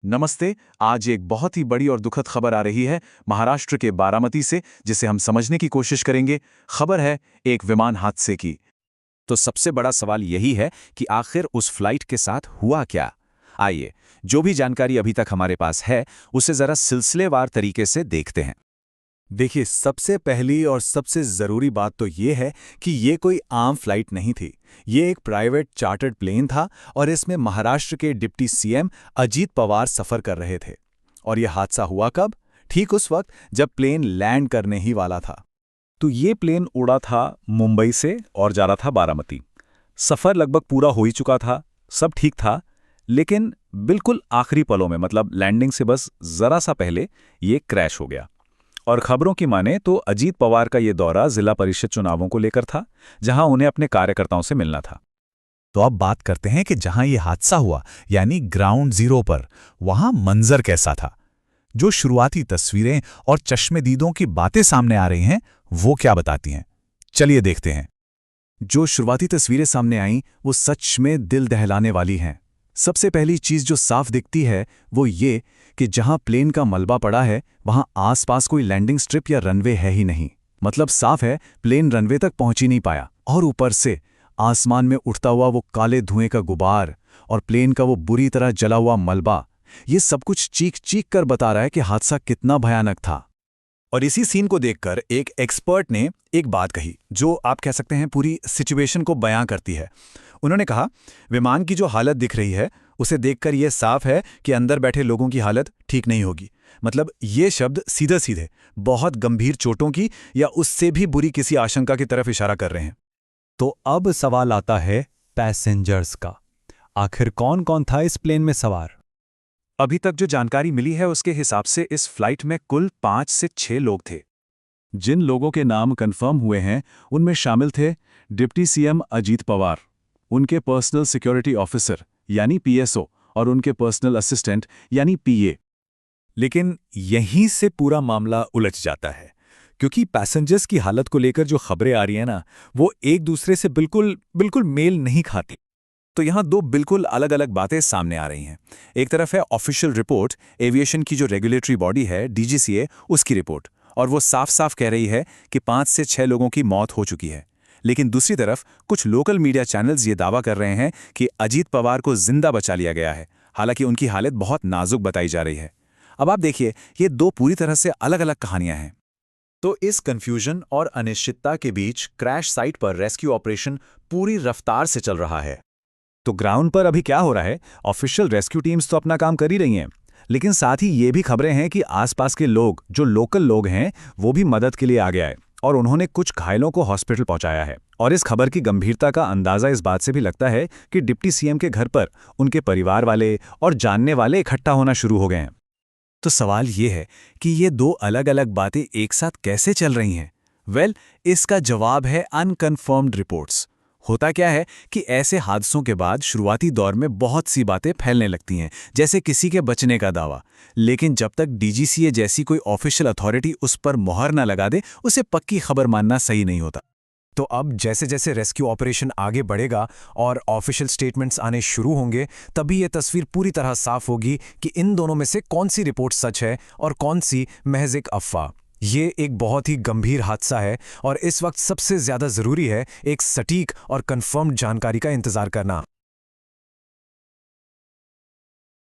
नमस्ते। आज एक बहुत ही बड़ी और दुखद खबर आ रही है महाराष्ट्र के बारामती से, जिसे हम समझने की कोशिश करेंगे। खबर है एक विमान हादसे की। तो सबसे बड़ा सवाल यही है कि आखिर उस फ्लाइट के साथ हुआ क्या। आइए, जो भी जानकारी अभी तक हमारे पास है उसे जरा सिलसिलेवार तरीके से देखते हैं। देखिए, सबसे पहली और सबसे ज़रूरी बात तो ये है कि ये कोई आम फ्लाइट नहीं थी। ये एक प्राइवेट चार्टर्ड प्लेन था और इसमें महाराष्ट्र के डिप्टी सीएम अजीत पवार सफ़र कर रहे थे। और ये हादसा हुआ कब? ठीक उस वक्त जब प्लेन लैंड करने ही वाला था। तो ये प्लेन उड़ा था मुंबई से और जा रहा था बारामती। सफ़र लगभग पूरा हो ही चुका था, सब ठीक था, लेकिन बिल्कुल आखिरी पलों में, मतलब लैंडिंग से बस ज़रा सा पहले, ये क्रैश हो गया। और खबरों की माने तो अजीत पवार का ये दौरा जिला परिषद चुनावों को लेकर था, जहां उन्हें अपने कार्यकर्ताओं से मिलना था। तो अब बात करते हैं कि जहां ये हादसा हुआ, यानी ग्राउंड जीरो पर, वहां मंजर कैसा था। जो शुरुआती तस्वीरें और चश्मदीदों की बातें सामने आ रही हैं, वो क्या बताती हैं? चलिए देखते हैं। जो शुरुआती तस्वीरें सामने आईं वो सच में दिल दहलाने वाली हैं। सबसे पहली चीज जो साफ दिखती है वो ये कि जहां प्लेन का मलबा पड़ा है वहां आसपास कोई लैंडिंग स्ट्रिप या रनवे है ही नहीं। मतलब साफ है, प्लेन रनवे तक पहुंच ही नहीं पाया। और ऊपर से आसमान में उठता हुआ वो काले धुएं का गुबार और प्लेन का वो बुरी तरह जला हुआ मलबा, ये सब कुछ चीख चीख कर बता रहा है कि हादसा कितना भयानक था। और इसी सीन को देखकर एक एक्सपर्ट ने एक बात कही जो आप कह सकते हैं पूरी सिचुएशन को बयां करती है। उन्होंने कहा, विमान की जो हालत दिख रही है उसे देखकर यह साफ है कि अंदर बैठे लोगों की हालत ठीक नहीं होगी। मतलब ये शब्द सीधे सीधे बहुत गंभीर चोटों की या उससे भी बुरी किसी आशंका की तरफ इशारा कर रहे हैं। तो अब सवाल आता है पैसेंजर्स का। आखिर कौन कौन था इस प्लेन में सवार? अभी तक जो जानकारी मिली है उसके हिसाब से इस फ्लाइट में कुल 5 से 6 लोग थे। जिन लोगों के नाम कंफर्म हुए हैं उनमें शामिल थे डिप्टी सीएम अजीत पवार, उनके पर्सनल सिक्योरिटी ऑफिसर यानी पीएसओ और उनके पर्सनल असिस्टेंट यानी पीए। लेकिन यहीं से पूरा मामला उलझ जाता है, क्योंकि पैसेंजर्स की हालत को लेकर जो खबरें आ रही हैं ना, वो एक दूसरे से बिल्कुल बिल्कुल मेल नहीं खाती। तो यहाँ दो बिल्कुल अलग अलग बातें सामने आ रही हैं। एक तरफ है ऑफिशियल रिपोर्ट, एविएशन की जो रेगुलेटरी बॉडी है डीजीसीए, उसकी रिपोर्ट, और वो साफ साफ कह रही है कि 5 से 6 लोगों की मौत हो चुकी है। लेकिन दूसरी तरफ कुछ लोकल मीडिया चैनल्स ये दावा कर रहे हैं कि अजीत पवार को जिंदा बचा लिया गया है, हालांकि उनकी हालत बहुत नाजुक बताई जा रही है। अब आप देखिए, ये दो पूरी तरह से अलग अलग कहानियां हैं। तो इस कंफ्यूजन और अनिश्चितता के बीच क्रैश साइट पर रेस्क्यू ऑपरेशन पूरी रफ्तार से चल रहा है। तो ग्राउंड पर अभी क्या हो रहा है? ऑफिशियल रेस्क्यू टीम्स तो अपना काम कर ही रही हैं, लेकिन साथ ही ये भी खबरें हैं कि आसपास के लोग, जो लोकल लोग हैं, वो भी मदद के लिए आगे आए और उन्होंने कुछ घायलों को हॉस्पिटल पहुंचाया है। और इस खबर की गंभीरता का अंदाजा इस बात से भी लगता है कि डिप्टी सीएम के घर पर उनके परिवार वाले और जानने वाले इकट्ठा होना शुरू हो गए हैं। तो सवाल ये है कि ये दो अलग अलग बातें एक साथ कैसे चल रही हैं? इसका जवाब है अनकन्फर्म्ड रिपोर्ट्स। होता क्या है कि ऐसे हादसों के बाद शुरुआती दौर में बहुत सी बातें फैलने लगती हैं, जैसे किसी के बचने का दावा। लेकिन जब तक डीजीसीए जैसी कोई ऑफिशियल अथॉरिटी उस पर मोहर न लगा दे, उसे पक्की खबर मानना सही नहीं होता। तो अब जैसे जैसे रेस्क्यू ऑपरेशन आगे बढ़ेगा और ऑफिशियल स्टेटमेंट्स आने शुरू होंगे, तभी यह तस्वीर पूरी तरह साफ होगी कि इन दोनों में से कौन सी रिपोर्ट सच है और कौन सी महज एक अफवाह। ये एक बहुत ही गंभीर हादसा है और इस वक्त सबसे ज्यादा जरूरी है एक सटीक और कंफर्म्ड जानकारी का इंतजार करना।